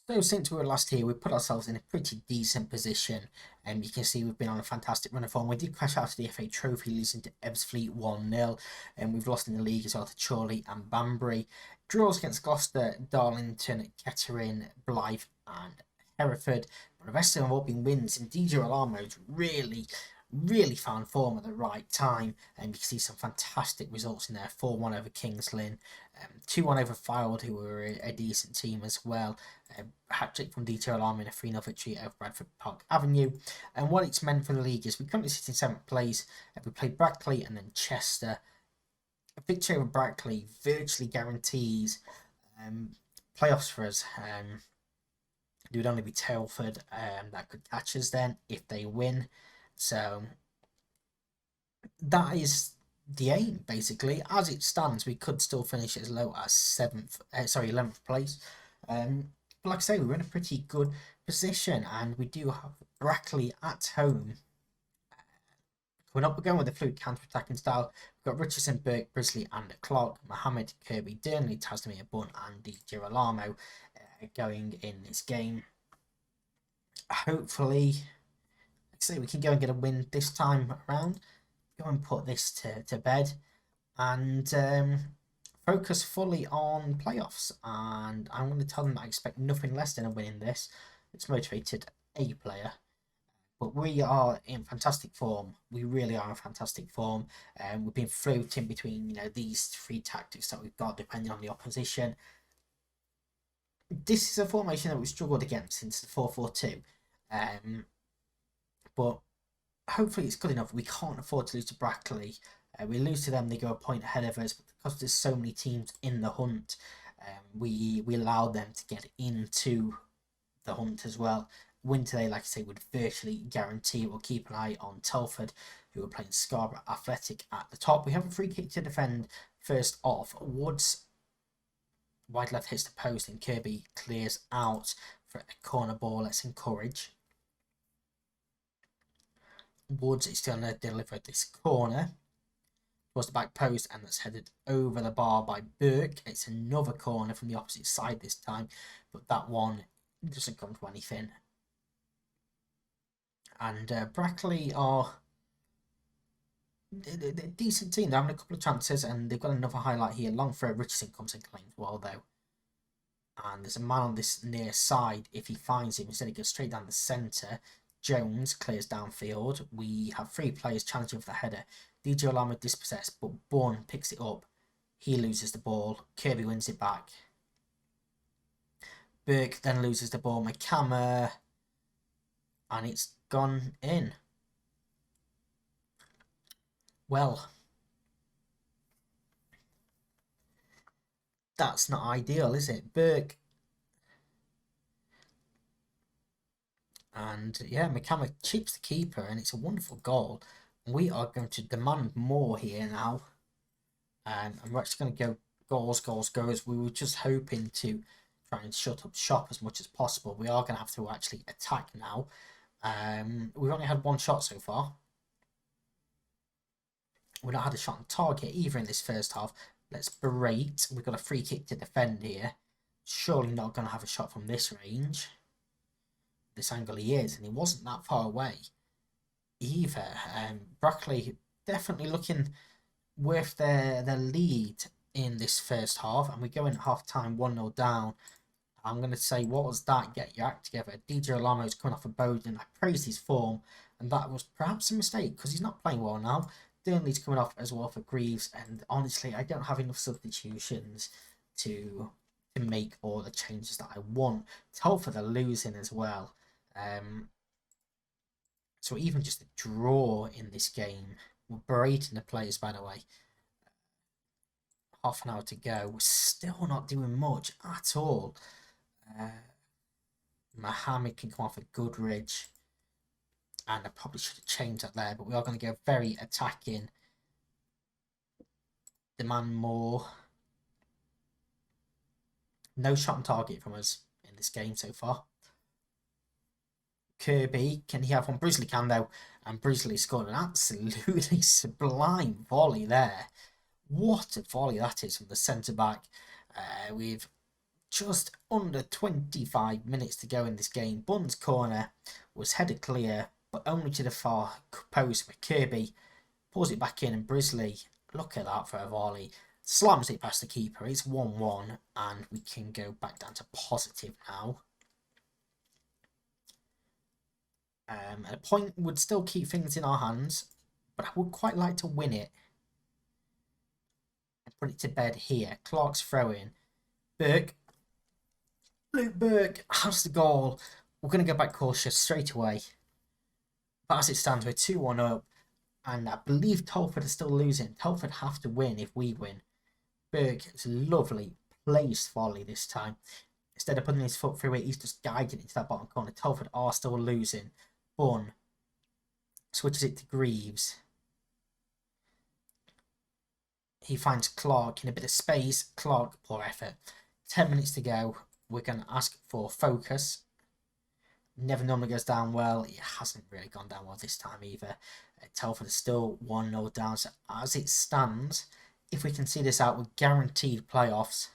So since we were last here, we put ourselves in a pretty decent position, and you can see we've been on a fantastic run of form. We did crash out of the FA Trophy, losing to Ebbsfleet 1-0, and we've lost in the league as well to Chorley and Banbury. Draws against Gloucester, Darlington, Kettering, Blyth, and Hereford. But the rest of them have all been wins, and DJ Alamo's really found form at the right time, and you can see some fantastic results in there. 4-1 over Kings Lynn, 2-1 over Fylde, who were a decent team as well. Hat-trick from Dieter Alarm in a 3-0 victory over Bradford Park Avenue. And what it's meant for the league is we currently sit in 7th place. We played Brackley and then Chester. A victory over Brackley virtually guarantees playoffs for us. It would only be Telford that could catch us then if they win. So that is the aim, basically. As it stands, we could still finish as low as 11th place. But like I say, we're in a pretty good position, and we do have Brackley at home. Coming up, we're going with the fluid counter-attacking style. We've got Richardson, Burke, Brisley, and Clark, Mohammed, Kirby, Durnley, Tasmania, Bunn, and Di Girolamo going in this game. Hopefully, like I say, we can go and get a win this time around. Go and put this to bed, and focus fully on playoffs. And I'm going to tell them that I expect nothing less than a win in this. It's motivated a player, but we are in fantastic form. We really are in fantastic form. We've been floating between these three tactics that we've got depending on the opposition. This is a formation that we've struggled against since the 4-4-2, but hopefully it's good enough. We can't afford to lose to Brackley. We lose to them, they go a point ahead of us, but because there's so many teams in the hunt, we allow them to get into the hunt as well. Win today, like I say, would virtually guarantee. We'll keep an eye on Telford, who are playing Scarborough Athletic at the top. We have a free kick to defend first off. Woods, wide left, hits the post, and Kirby clears out for a corner ball. Let's encourage. Woods is still going to deliver this corner towards the back post, and that's headed over the bar by Burke. It's another corner from the opposite side this time, but that one doesn't come to anything. And Brackley are a decent team. They're having a couple of chances, and they've got another highlight here. Long throw, Richardson comes and claims well, though. And there's a man on this near side. If he finds him, instead he goes straight down the centre. Jones clears downfield. We have three players challenging for the header. DJ Olama dispossessed, but Bourne picks it up. He loses the ball. Kirby wins it back. Burke then loses the ball. McCammer. And it's gone in. Well, that's not ideal, is it? Burke. And yeah, McCammer chips the keeper, and it's a wonderful goal. We are going to demand more here now. And we're actually going to go goals. We were just hoping to try and shut up shop as much as possible. We are going to have to actually attack now. We've only had one shot so far. We've not had a shot on target either in this first half. Let's berate. We've got a free kick to defend here. Surely not going to have a shot from this range. This angle he is, and he wasn't that far away either. Brackley definitely looking with their lead in this first half, and we go in at half time 1-0 down. I'm going to say, what was that? Get your act together. DJ Alamo's coming off a Bowden. I praised his form, and that was perhaps a mistake because he's not playing well now. Durnley's coming off as well for Greaves, and honestly, I don't have enough substitutions to make all the changes that I want. Telford are losing as well. So even just a draw in this game, we're berating the players, by the way. Half an hour to go. We're still not doing much at all. Mohammed can come off a Goodridge, and I probably should have changed that there, but we are going to go very attacking. Demand more. No shot on target from us in this game so far. Kirby, can he have one? Brisley can though, and Brisley scored an absolutely sublime volley there. What a volley that is from the centre back. We've just under 25 minutes to go in this game. Bunn's corner was headed clear, but only to the far post where Kirby pulls it back in, and Brisley, look at that for a volley, slams it past the keeper. It's 1-1, and we can go back down to positive now. A point would still keep things in our hands, but I would quite like to win it and put it to bed here. Clark's throw-in. Luke Burke has the goal. We're going to go back cautious straight away. But as it stands, we're 2-1 up. And I believe Telford is still losing. Telford have to win if we win. Burke is lovely placed volley this time. Instead of putting his foot through it, he's just guiding it to that bottom corner. Telford are still losing. Bunn switches it to Greaves. He finds Clark in a bit of space. Clark, poor effort. 10 minutes to go. We're going to ask for focus. Never normally goes down well. It hasn't really gone down well this time either. Telford is still 1-0 down. So as it stands, if we can see this out, we're guaranteed playoffs.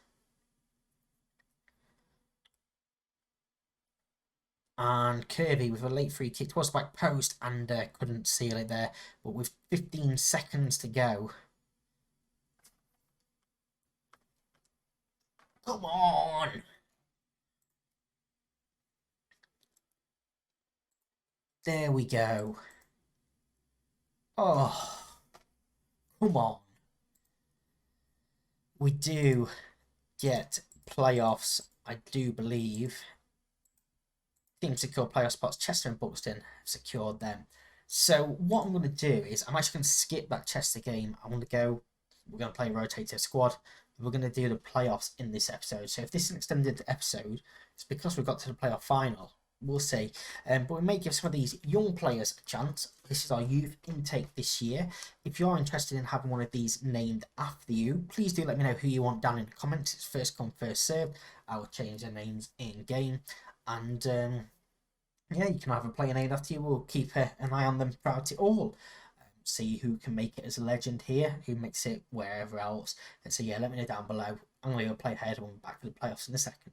And Kirby with a late free kick towards the back post and couldn't seal it there. But with 15 seconds to go. Come on! There we go. Oh, come on. We do get playoffs, I do believe. Teams secure playoff spots. Chester and Buxton have secured them. So what I'm going to do is I'm actually going to skip that Chester game. We're going to play a rotator squad. We're going to do the playoffs in this episode. So if this is an extended episode, it's because we got to the playoff final. We'll see. But we may give some of these young players a chance. This is our youth intake this year. If you're interested in having one of these named after you, please do let me know who you want down in the comments. It's first come, first served. I will change their names in game. And yeah, you can have a player named after you. We'll keep an eye on them throughout it all. See who can make it as a legend here, who makes it wherever else. And so yeah, let me know down below. I'm going to play ahead and back for the playoffs in a second.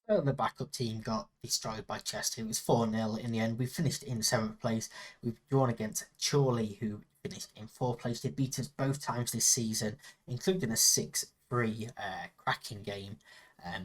So the backup team got destroyed by Chester. It was 4-0 in the end. We finished in 7th place. We've drawn against Chorley, who finished in 4th place. They beat us both times this season, including a 6-3 cracking game.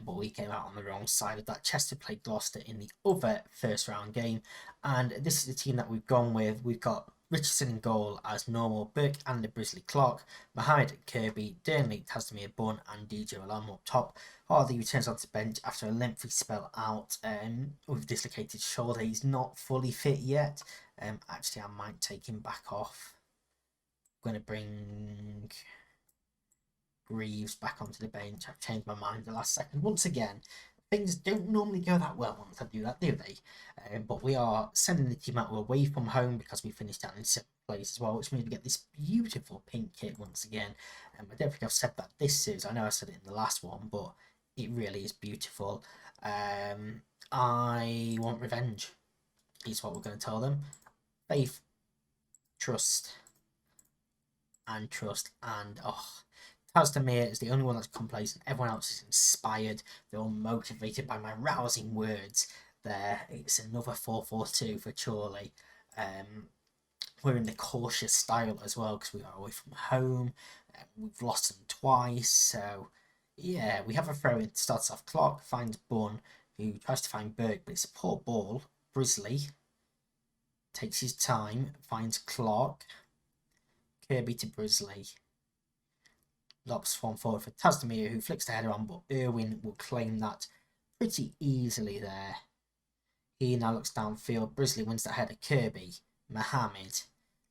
But we came out on the wrong side of that. Chester played Gloucester in the other first round game. And this is the team that we've gone with. We've got Richardson in goal as normal, Burke and Brisley Clark, Mohammed Kirby, Durnley, Tasmir Bunn, and DJ Alam up top. Hardy returns onto the bench after a lengthy spell out with dislocated shoulder. He's not fully fit yet. Actually, I might take him back off. I'm going to bring Greaves back onto the bench. I've changed my mind at the last second. Once again, things don't normally go that well once I do that, do they? But we are sending the team out away from home because we finished down in 7th place as well, which means we get this beautiful pink kit once again. I don't think I've said that this series. I know I said it in the last one, but it really is beautiful. I want revenge, is what we're going to tell them. Faith, trust, and Tasdamir is the only one that's complacent. Everyone else is inspired. They're all motivated by my rousing words there. It's another 4-4-2 for Chorley. We're in the cautious style as well because we are away from home. We've lost them twice. So, yeah, we have a throw in. Starts off Clark, finds Bunn, who tries to find Burke, but it's a poor ball. Brisley takes his time, finds Clark. Kirby to Brisley. Lobs form forward for Tasdamir, who flicks the header on, but Irwin will claim that pretty easily there. He now looks downfield. Brisley wins that header. Kirby, Mohammed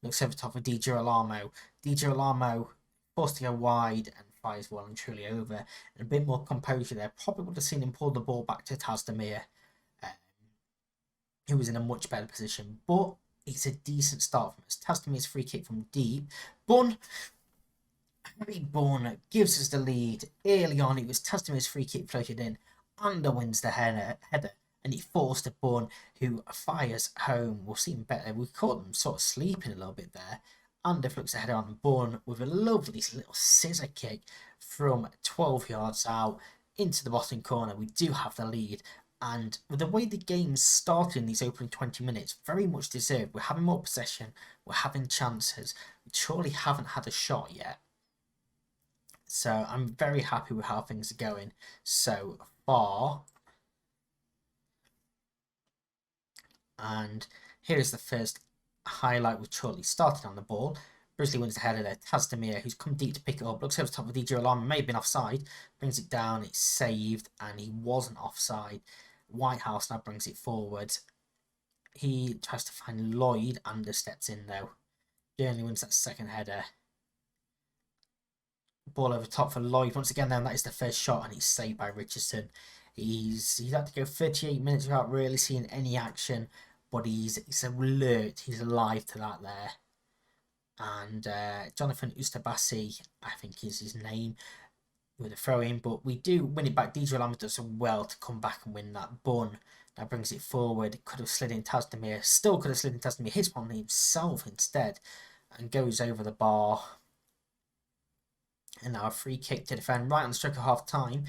looks over top of DJ Alamo. DJ Alamo forced to go wide and fires well and truly over. And a bit more composure there. Probably would have seen him pull the ball back to Tasdamir, who was in a much better position. But it's a decent start from us. Tasdamir's free kick from deep. Harry Bunn gives us the lead early on. It was Tasdamir's free kick floated in. Under wins the header, and he falls to Bunn, who fires home. We'll see him better. We caught them sort of sleeping a little bit there. Under flicks the header on Bunn with a lovely little scissor kick from 12 yards out. into the bottom corner. We do have the lead. And with the way the game started in these opening 20 minutes, very much deserved. We're having more possession. We're having chances. We surely haven't had a shot yet. So I'm very happy with how things are going so far. And here is the first highlight with Chorley starting on the ball. Brisley wins the header there. Tazdemir, who's come deep to pick it up, looks over the top of DJ Alarma, may have been offside, brings it down, it's saved, and he wasn't offside. Whitehouse now brings it forward. He tries to find Lloyd, Under steps in though. Burnley wins that second header. Ball over top for Lloyd once again. Then that is the first shot, and he's saved by Richardson. He's had to go 38 minutes without really seeing any action, but he's alert. He's alive to that there. And Jonathan Ustabasi, I think is his name, with a throw in, but we do win it back. DJ Lambert does well to come back and win that. Bun now brings it forward. Could have slid in Tazdemir, still could have slid in Tazdemir, hits one himself instead, and goes over the bar. And now a free kick to defend right on the stroke of half time.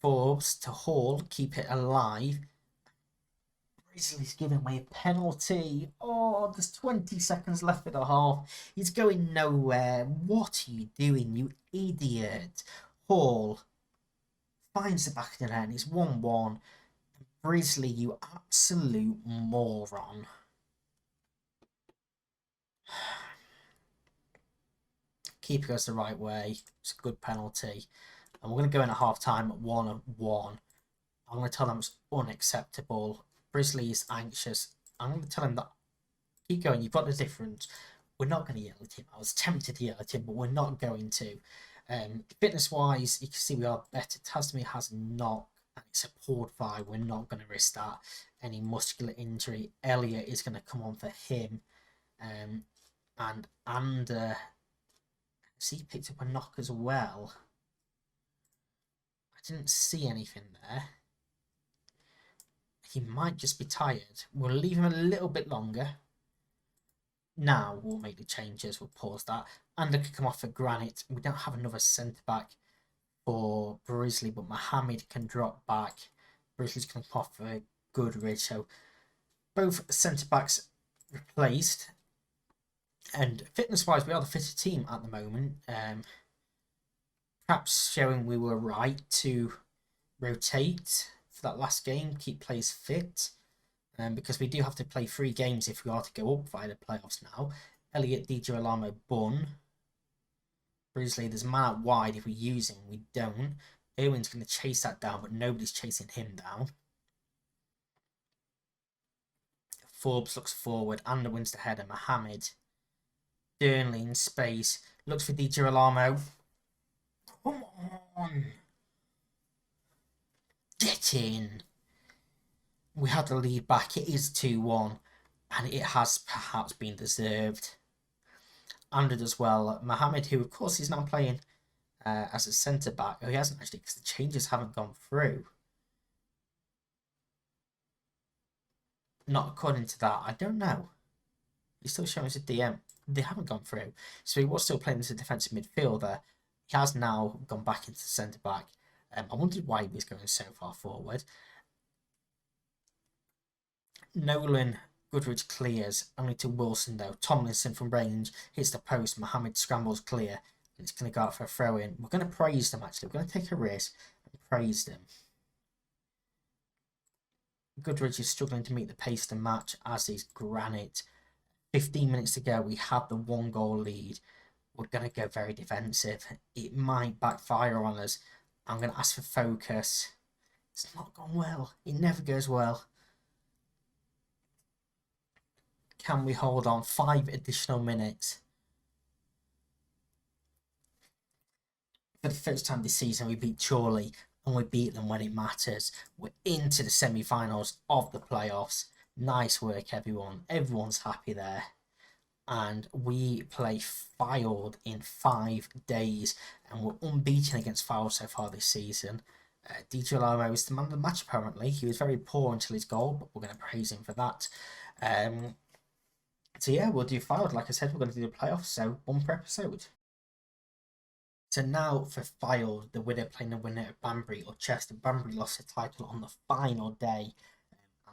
Forbes to Hall, keep it alive. Brisley's giving away a penalty. Oh, there's 20 seconds left in the half. He's going nowhere. What are you doing, you idiot? Hall finds the back of the net. It's 1-1. Brisley, you absolute moron. Keeper goes the right way. It's a good penalty. And we're going to go in at half time at 1-1. I'm going to tell them it's unacceptable. Brisley is anxious. I'm going to tell him that keep going, you've got the difference. We're not going to yell at him. I was tempted to yell at him, but we're not going to. Fitness wise, you can see we are better. Tasmir has a knock and it's a poured by. We're not going to risk that. Any muscular injury. Elliot is going to come on for him. And he picked up a knock as well. I didn't see anything there. He might just be tired. We'll leave him a little bit longer. Now we'll make the changes. We'll pause that. Under can come off for Granite. We don't have another centre-back for Brisley, but Mohammed can drop back. Brisley's going to come off for Goodrich. So both centre-backs replaced. And fitness-wise, we are the fitter team at the moment. Perhaps showing we were right to rotate for that last game, keep players fit, because we do have to play 3 games if we are to go up via the playoffs now. Elliot, DJ Alamo, Bun. Brisley, there's a man out wide if we use him, we don't. Irwin's going to chase that down, but nobody's chasing him down. Forbes looks forward, Ander wins the header, Mohammed. Burnley in space, looks for DJ Alamo. Come on! Get in! We had the lead back. It is 2-1, and it has perhaps been deserved. Ander does well. Mohammed, who of course is now playing as a centre back. Oh, he hasn't actually, because the changes haven't gone through. Not according to that. I don't know. He's still showing us a DM. They haven't gone through, so he was still playing as a defensive midfielder. He has now gone back into centre back. I wondered why he was going so far forward. Nolan Goodrich clears, only to Wilson though. Tomlinson from range hits the post. Mohammed scrambles clear. And it's going to go out for a throw in. We're going to praise them actually. We're going to take a risk and praise them. Goodrich is struggling to meet the pace of the match, as is Granite. 15 minutes to go. We have the 1-goal lead. We're going to go very defensive. It might backfire on us. I'm going to ask for focus. It's not gone well. It never goes well. Can we hold on 5 additional minutes? For the first time this season, we beat Chorley, and we beat them when it matters. We're into the semi-finals of the playoffs. Nice work, everyone. Everyone's happy there. And we play Fylde in 5 days, and we're unbeaten against Fylde so far this season. DJ Lamo is the man of the match apparently. He was very poor until his goal, but we're going to praise him for that. So yeah, we'll do Fylde. Like I said, we're going to do the playoffs, so 1 per episode. So now for Fylde, the winner playing the winner of Banbury or Chester. Banbury lost the title on the final day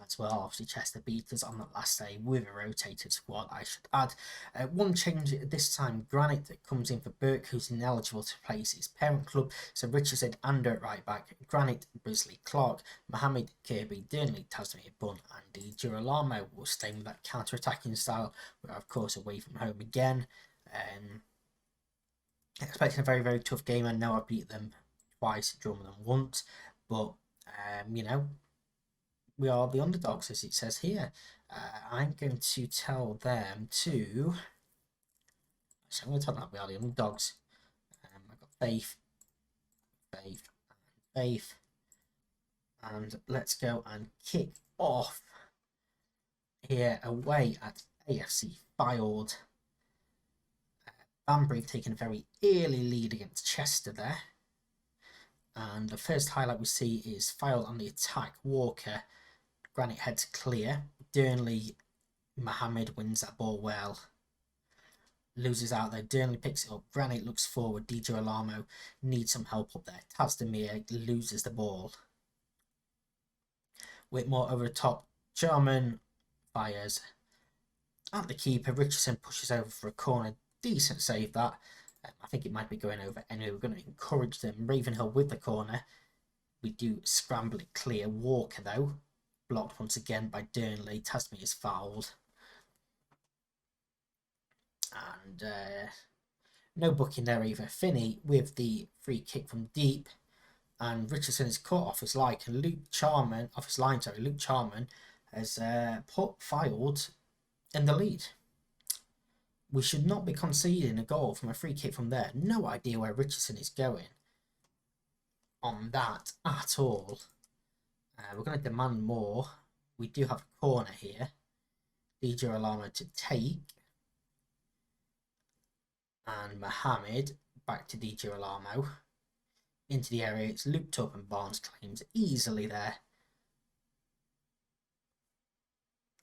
as well. Obviously, Chester beat us on the last day with a rotated squad, I should add. One change this time, Granite that comes in for Burke, who's ineligible to replace his parent club. So Richardson and at right back, Granite, Brisley, Clark, Mohammed, Kirby, Durnley, Tasmania, Bunn, and Di Girolamo will stay with that counter-attacking style. We're of course away from home again. Expecting a very, very tough game. I know I beat them twice, drawn them once, but you know, we are the underdogs, as it says here. I'm going to tell them to. So I'm going to tell them that we are the underdogs. I've got faith, faith, and faith. And let's go and kick off here away at AFC Fylde. Banbury have taken a very early lead against Chester there. And the first highlight we see is Fylde on the attack. Walker, Granite heads clear. Durnley, Mohammed wins that ball well. Loses out there. Durnley picks it up. Granite looks forward. Di Girolamo needs some help up there. Tasdemir loses the ball. Whitmore over the top. Jarman fires at the keeper. Richardson pushes over for a corner. Decent save that. I think it might be going over anyway. We're going to encourage them. Ravenhill with the corner. We do scramble it clear. Walker though, blocked once again by Durnley. Tasmania is fouled. And no booking there either. Finney with the free kick from deep. And Richardson is caught off his line. And Luke Charman has put Fylde in the lead. We should not be conceding a goal from a free kick from there. No idea where Richardson is going on that at all. We're going to demand more. We do have a corner here. Di Girolamo to take. And Mohammed back to Di Girolamo. Into the area. It's looped up and Barnes claims easily there.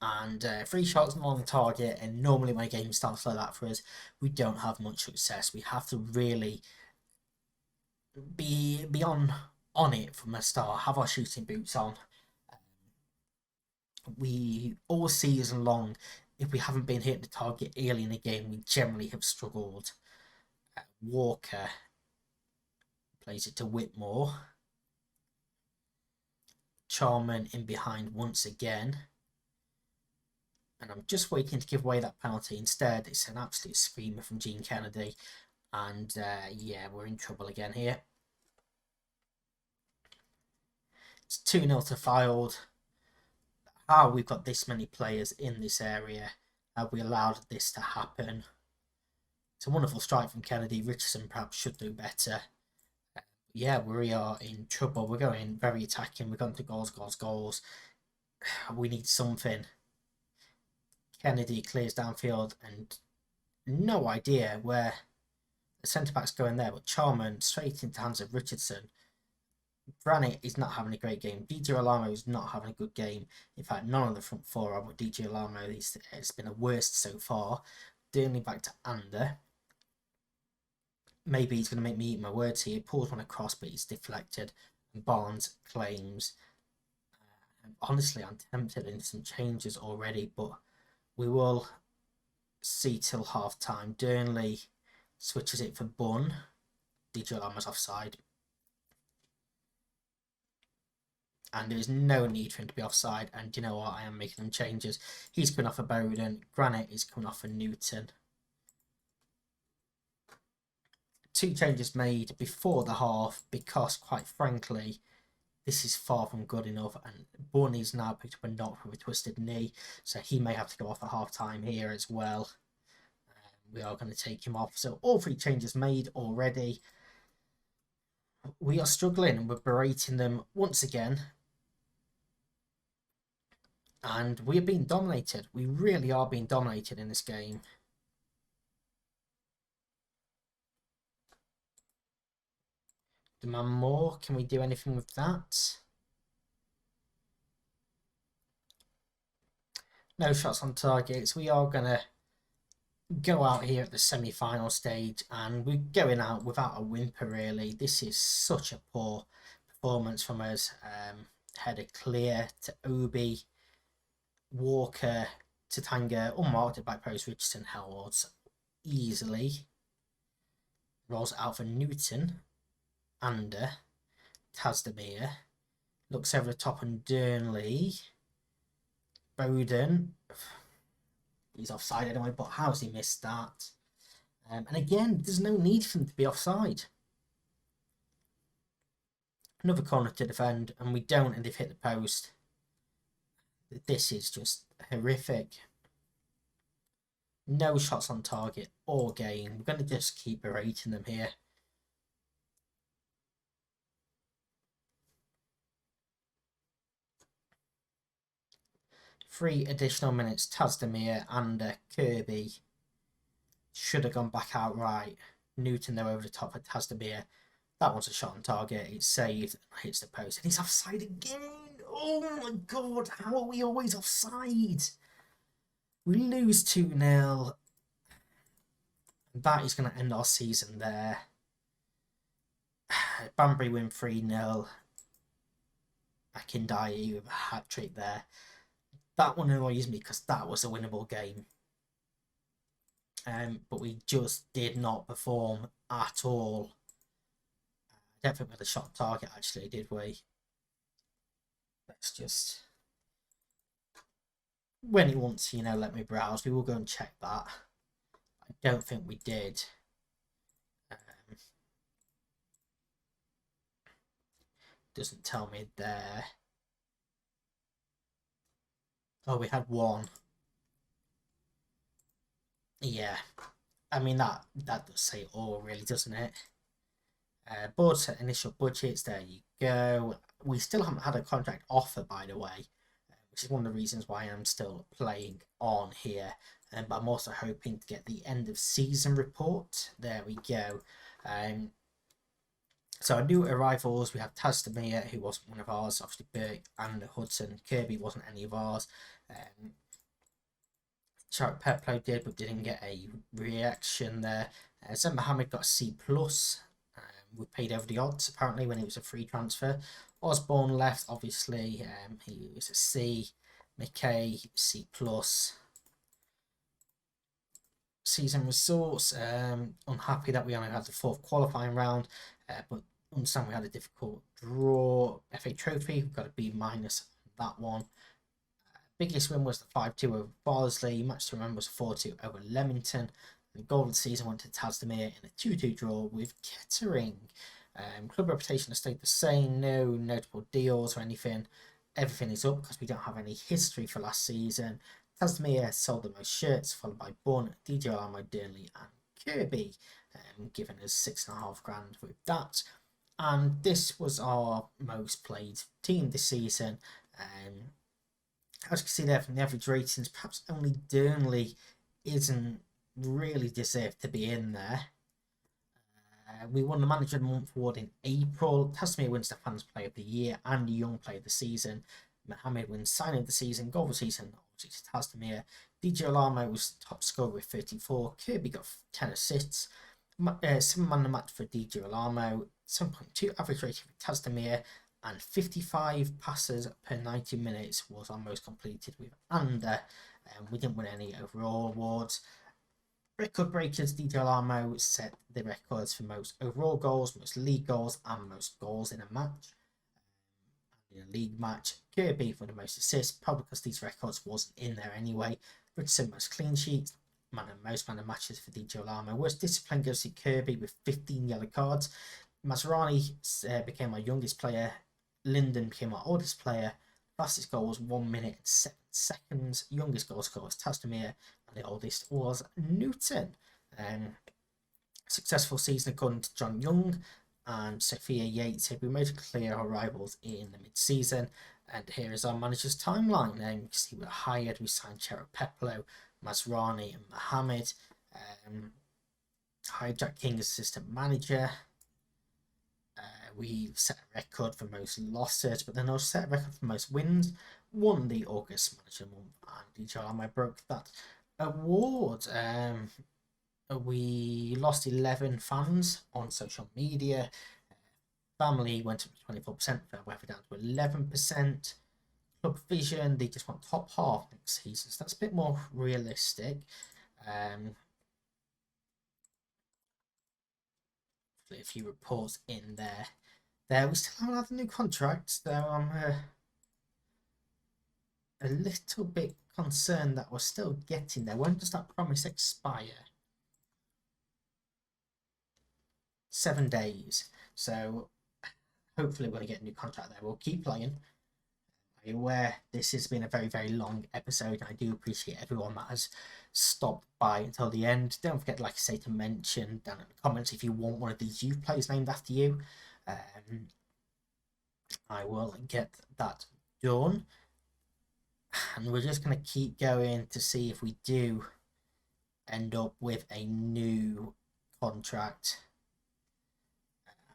And 3 shots on target, and normally when a game starts like that for us, we don't have much success. We have to really be on it from the start, have our shooting boots on. We all season long, if we haven't been hitting the target early in the game, we generally have struggled. Walker plays it to Whitmore. Charman in behind once again. And I'm just waiting to give away that penalty. Instead, it's an absolute screamer from Gene Kennedy. And yeah, we're in trouble again here. It's 2-0 to Fylde. How we've got this many players in this area. Have we allowed this to happen? It's a wonderful strike from Kennedy. Richardson perhaps should do better. Yeah, we are in trouble. We're going very attacking. We're going to goals. We need something. Kennedy clears downfield and no idea where the centre-back's going there, but Charman straight into the hands of Richardson. Granite is not having a great game. Di Girolamo is not having a good game. In fact, none of the front four are, but Di Girolamo has been the worst so far. Durnley back to Ander. Maybe he's going to make me eat my words here. He pulls one across, but he's deflected. And Barnes claims. Honestly, I'm tempted in some changes already, but we will see till half time. Durnley switches it for Bunn. Di Girolamo's offside. And there is no need for him to be offside. And you know what? I am making them changes. He's coming off for Bowden. Granite is coming off for Newton. 2 changes made before the half because, quite frankly, this is far from good enough. And Bunny's now picked up a knock with a twisted knee. So he may have to go off at half time here as well. We are going to take him off. So all 3 changes made already. We are struggling and we're berating them once again. And we are being dominated. We really are being dominated in this game. Demand more. Can we do anything with that? No shots on targets. We are going to go out here at the semi-final stage, and we're going out without a whimper. Really, this is such a poor performance from us. Header clear to Obi, Walker to Tanga, unmarked by post. Richardson held easily. Rolls out for Newton. Under Tasdemir. Looks over the top on Durnley. Bowden. He's offside anyway, but how's he missed that? And again, there's no need for him to be offside. Another corner to defend, and we don't, and they've hit the post. This is just horrific. No shots on target or game. We're going to just keep berating them here. Three additional minutes. Tasdemir and Kirby should have gone back outright. Newton though over the top of Tasdemir. That one's a shot on target. It's saved. Hits the post. And he's offside again. Oh my god. How are we always offside? We lose 2-0. That is going to end our season there. Banbury win 3-0. Akindayi with a hat-trick there. That one annoys me because that was a winnable game. But we just did not perform at all. I don't think we had a shot target actually, did we? Let's just... When he wants, let me browse. We will go and check that. I don't think we did. Doesn't tell me there. Oh, we had one. Yeah. I mean, that does say all, really, doesn't it? Board set initial budgets. There you go. We still haven't had a contract offer, by the way, which is one of the reasons why I'm still playing on here. But I'm also hoping to get the end of season report. There we go. So our new arrivals, we have Tasdemir, who wasn't one of ours, obviously Burke and Hudson. Kirby wasn't any of ours. Charlotte Peplo did, but didn't get a reaction there. Zen Mohammed got a C+. We paid over the odds, apparently, when it was a free transfer. Osborne left, obviously. He was a C. McKay, C+. Season results. Unhappy that we only had the fourth qualifying round, but understand we had a difficult draw. FA Trophy, we've got a B- on that one. Biggest win was the 5-2 over Barnsley. Match to remember was a 4-2 over Leamington. And the goal of the season went to Tasdemir in a 2-2 draw with Kettering. Club reputation has stayed the same. No notable deals or anything. Everything is up because we don't have any history for last season. Tasdemir sold the most shirts, followed by Bun, DJ Alamo, Durnley, and Kirby, giving us $6,500 with that. And this was our most played team this season. As you can see there from the average ratings, perhaps only Durnley isn't really deserved to be in there. We won the Manager of the Month award in April. Tasdemir wins the Fans Player of the Year and Young Player of the Season. Mohammed wins Signing of the Season, Goal of the Season, obviously Tasdemir. DJ Alamo was the top scorer with 34. Kirby got 10 assists. 7-man the match for DJ Alamo. 7.2 average rating for Tasdemir. And 55 passes per 90 minutes was our most completed with under. We didn't win any overall awards. Record breakers, DJ Alamo set the records for most overall goals, most league goals, and most goals in a match. In a league match, Kirby for the most assists, probably because these records wasn't in there anyway. Richardson most clean sheets, most man of matches for DJ Alamo. Worst discipline goes to Kirby with 15 yellow cards. Masrani became our youngest player. Linden became our oldest player. Fastest goal was 1 minute and 7 seconds. Youngest goal scorer was Tasdemir, and the oldest was Newton. Successful season according to John Young and Sophia Yates said we made clear our rivals in the mid-season. And here is our manager's timeline. You can see we were hired. We signed Chero Peplo, Masrani, and Mohammed. Hired Jack King as assistant manager. We set a record for most losses, but then also set a record for most wins. Won the August Manager Month, and DJ Alamo broke that Awards. We lost 11 fans on social media. Family went up to 24%, fair weather down to 11%. Club Vision, they just want top half next season, so that's a bit more realistic. A few reports in there. We still haven't had a new contract, though I'm a little bit concerned that we're still getting there. When does that promise expire? 7 days. So hopefully we're going to get a new contract there. We'll keep playing. I'm aware this has been a very, very long episode. I do appreciate everyone that has stopped by until the end. Don't forget, like I say, to mention down in the comments if you want one of these youth players named after you. I will get that done. And we're just going to keep going to see if we do end up with a new contract.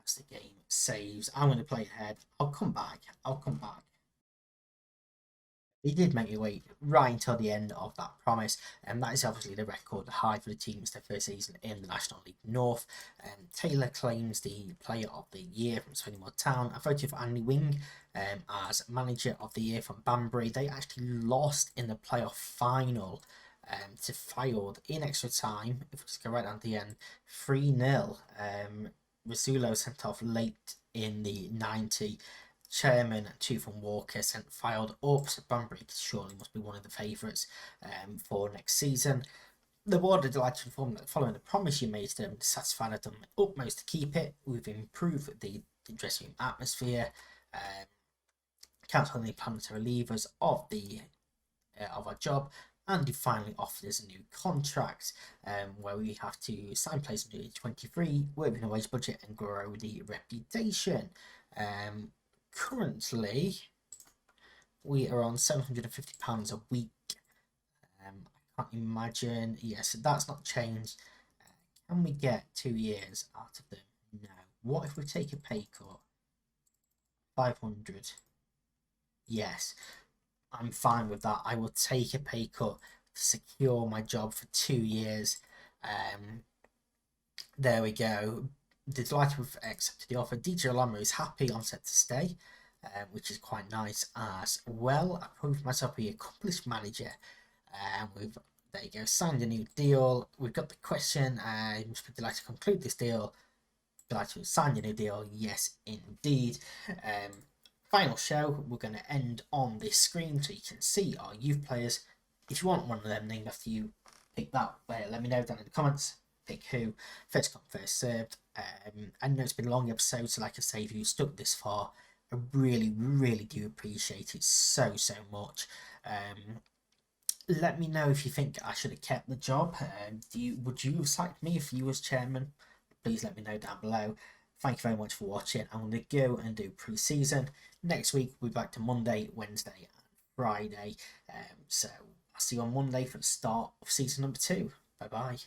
As the game saves, I'm going to play ahead. I'll come back. He did make me wait right until the end of that promise, and that is obviously the record high for the team's their first season in the National League North. Taylor claims the Player of the Year from Swanimore Town. I voted for Andy Wing as Manager of the Year from Banbury. They actually lost in the playoff final to Fylde in extra time. If we just go right down to the end, 3-0. Rasulo sent off late in the 90. Chairman Tooth and Walker sent Fylde up, so Banbury surely must be one of the favourites for next season. The board are delighted to inform that following the promise you made to them, satisfied have done my utmost to keep it. We've improved the dressing room atmosphere, counted on the plan to relieve us of our job, and he finally offered us a new contract where we have to sign players in 2023, work within a wage budget, and grow the reputation. Currently, we are on £750 a week. I can't imagine. Yes, that's not changed. Can we get 2 years out of them? No. What if we take a pay cut? 500. Yes, I'm fine with that. I will take a pay cut to secure my job for 2 years. There we go. Delighted with accepted the offer. DJ Olamo is happy on set to stay, which is quite nice as well. I proved myself to be an accomplished manager. There you go, signed a new deal. We've got the question, I must be delighted to conclude this deal. Delighted to sign a new deal. Yes, indeed. Final show, we're going to end on this screen so you can see our youth players. If you want one of them named after you, pick that. Let me know down in the comments. Pick who. First come, first served. I know it's been a long episode, so like I say, if you stuck this far, I really, really do appreciate it so much. Let me know if you think I should have kept the job. Would you have sacked me if you was chairman? Please let me know down below. Thank you very much for watching. I'm going to go and do pre-season. Next week, we'll be back to Monday, Wednesday, and Friday. So I'll see you on Monday for the start of season number 2. Bye-bye.